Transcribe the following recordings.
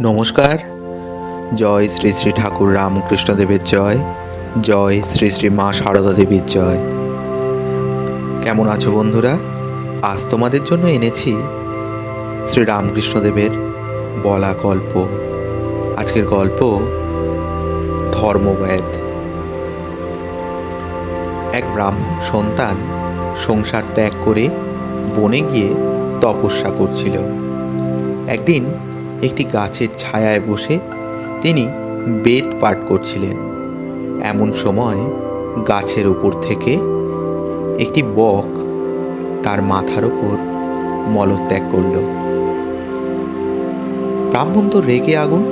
নমস্কার। জয় শ্রী শ্রী ঠাকুর রামকৃষ্ণদেবের জয়। জয় শ্রী শ্রী মা সারদা দেবীর জয়। কেমন আছো বন্ধুরা? আজ তোমাদের জন্য এনেছি শ্রী রামকৃষ্ণদেবের বলা গল্প। আজকের গল্প ধর্মব্যাদ। এক ব্রাহ্মণ সন্তান সংসার ত্যাগ করে বনে গিয়ে তপস্যা করছিল। একদিন একটি গাছের ছায়ায় বসে তিনি বেদ পাঠ করছিলেন। এমন সময় গাছের উপর থেকে একটি বক তার মাথার ওপর মলত্যাগ করল। ব্রাহ্মণ তো রেগে আগুন,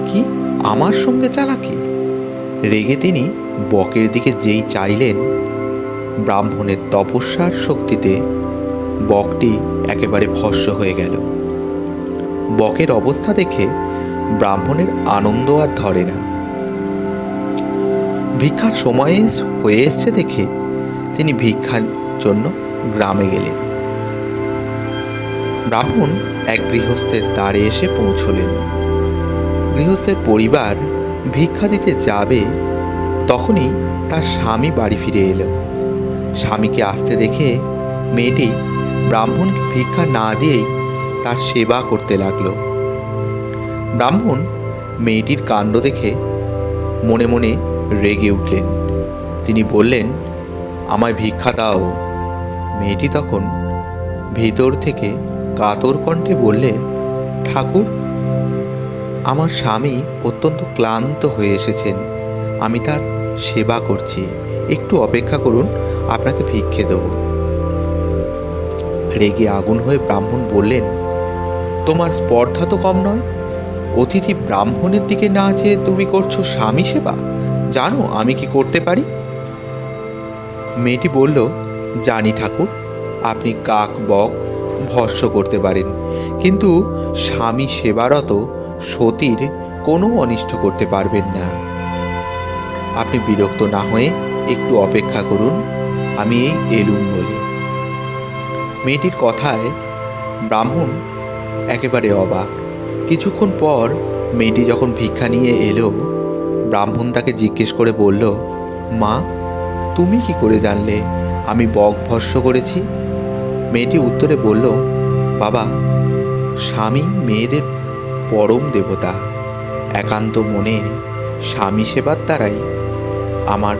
কি আমার সঙ্গে চালাকি! রেগে তিনি বকের দিকে যেই চাইলেন, ব্রাহ্মণের তপস্যার শক্তিতে বকটি একেবারে ভস্ম হয়ে গেল। বকের অবস্থা দেখে ব্রাহ্মণের আনন্দ আর ধরে না। ভিক্ষার সময় হয়ে এসছে দেখে তিনি ভিক্ষার জন্য গ্রামে গেলেন। ব্রাহ্মণ এক গৃহস্থের দ্বারে এসে পৌঁছলেন। গৃহস্থের পরিবার ভিক্ষা দিতে যাবে, তখনই তার স্বামী বাড়ি ফিরে এলো। স্বামীকে আসতে দেখে মেয়েটি ব্রাহ্মণকে ভিক্ষা না দিয়েই তার সেবা করতে লাগলো। ব্রাহ্মণ মেয়েটির কাণ্ড দেখে মনে মনে রেগে উঠলেন। তিনি বললেন, আমায় ভিক্ষা দাও। মেয়েটি তখন ভিতর থেকে কাতর কণ্ঠে বললে, ঠাকুর, আমার স্বামী অত্যন্ত ক্লান্ত হয়ে এসেছেন, আমি তার সেবা করছি, একটু অপেক্ষা করুন, আপনাকে ভিক্ষে দেব। রেগে আগুন হয়ে ব্রাহ্মণ বললেন, তোমার স্পর্ধা তো কম নয়, অতিথি ব্রাহ্মণের দিকে না চেয়ে তুমি করছো স্বামী সেবা। জানো আমি কি করতে পারি? মেয়েটি বলল, জানি ঠাকুর, আপনি কাক বক ভস্ম করতে পারেন, কিন্তু স্বামী সেবারত সতীর কোনো অনিষ্ট করতে পারবেন না। আপনি বিরক্ত না হয়ে একটু অপেক্ষা করুন, আমি এই এলুম বলে। মেয়েটির কথায় ব্রাহ্মণ একেবারে অবাক। কিছুক্ষণ পর মেয়েটি যখন ভিক্ষা নিয়ে এলো, ব্রাহ্মণ তাকে জিজ্ঞেস করে বলল, মা, তুমি কি করে জানলে আমি বক ভস্ম করেছি? মেয়েটি উত্তরে বলল, বাবা, স্বামী মেয়েদের পরম দেবতা। একান্ত মনে স্বামী সেবার দ্বারাই আমার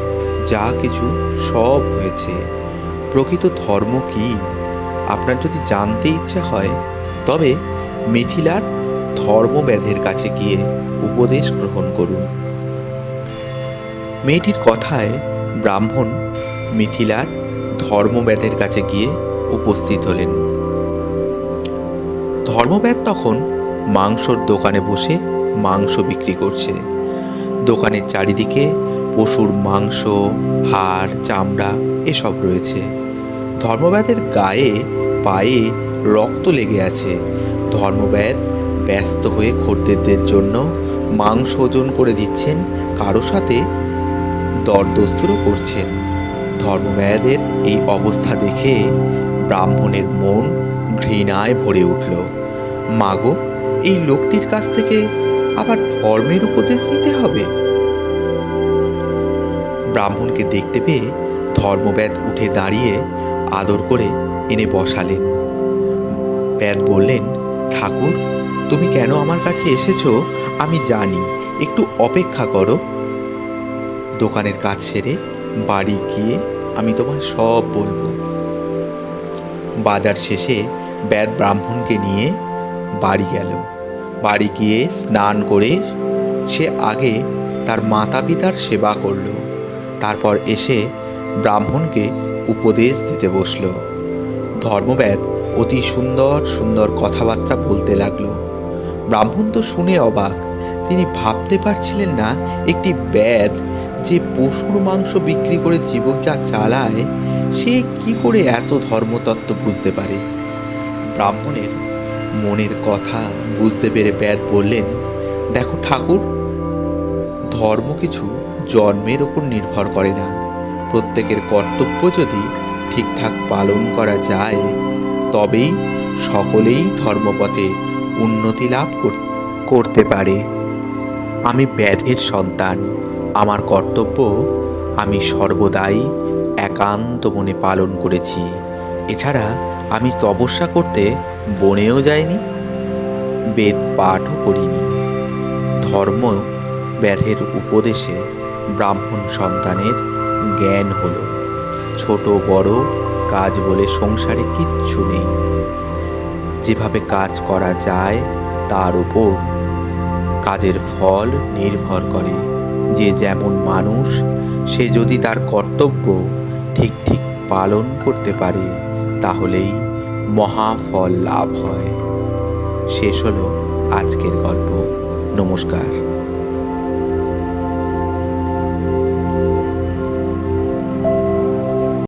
যা কিছু সব হয়েছে। প্রকৃত ধর্ম কি আপনার যদি জানতে ইচ্ছা হয়, তবে মিথিলার ধর্মব্যাধের কাছে গিয়ে উপদেশ গ্রহণ করুন। মেয়েটির কথায় ব্রাহ্মণ মিথিলার ধর্মব্যাধের কাছে গিয়ে উপস্থিত হলেন। ধর্মব্যাধ তখন মাংসর দোকানে বসে মাংস বিক্রি করছে। দোকানের চারিদিকে পশুর মাংস, হাড়, চামড়া এসব রয়েছে। ধর্মব্যাধের গায়ে পায়ে রক্ত লেগে আছে। ধর্মব্যাধ ব্যস্ত হয়ে খদ্দেরদের জন্য মাংস ওজন করে দিচ্ছেন, কারো সাথে দরদস্তুরও করছেন। ধর্মব্যাধের এই অবস্থা দেখে ব্রাহ্মণের মন ঘৃণায় ভরে উঠল। মাগো, এই লোকটির কাছ থেকে আবার ধর্মের উপদেশ নিতে হবে? ব্রাহ্মণকে দেখতে পেয়ে ধর্মব্যাধ উঠে দাঁড়িয়ে আদর করে এনে বসালেন। ব্যাধ বললেন, ঠাকুর, তুমি কেন আমার কাছে এসেছো আমি জানি, একটু অপেক্ষা করো। দোকানের কাজ সেরে বাড়ি গিয়ে আমি তোমায় সব বলবো। বাজার শেষে ব্যাধ ব্রাহ্মণকে নিয়ে বাড়ি গেল। বাড়ি গিয়ে স্নান করে সে আগে তার মাতা পিতার সেবা করল। তারপর এসে ব্রাহ্মণকে উপদেশ দিতে বসল। ধর্মব্যাধ অতি সুন্দর সুন্দর কথাবার্তা বলতে লাগলো। ব্রাহ্মণ তো শুনে অবাক। তিনি ভাবতে পারছিলেন না, একটি ব্যাধ যে পশুর মাংস বিক্রি করে জীবিকা চালায়, সে কি করে এত ধর্মতত্ত্ব বুঝতে পারে। ব্রাহ্মণের মনের কথা বুঝতে পেরে ব্যাধ বললেন, দেখো ঠাকুর, ধর্ম কিছু জন্মের ওপর নির্ভর করে না। প্রত্যেকের কর্তব্য যদি ঠিকঠাক পালন করা যায়, তবেই সকলেই ধর্মপথে উন্নতি লাভ করতে পারে। আমি ব্যাধের সন্তান, আমার কর্তব্য আমি সর্বদাই একান্ত মনে পালন করেছি। এছাড়া আমি তপস্যা করতে বনেও যাইনি, বেদ পাঠও করিনি। ধর্ম ব্যাধের উপদেশে ব্রাহ্মণ সন্তানের জ্ঞান হলো। ছোট বড় কাজ বলে সংসারে কিচ্ছু নেই। যেভাবে কাজ করা যায় তার উপর কাজের ফল নির্ভর করে। যে যেমন মানুষ, সে যদি তার কর্তব্য ঠিক ঠিক পালন করতে পারে তাহলেই মহাফল লাভ হয়। শেষ হলো আজকের গল্প। নমস্কার।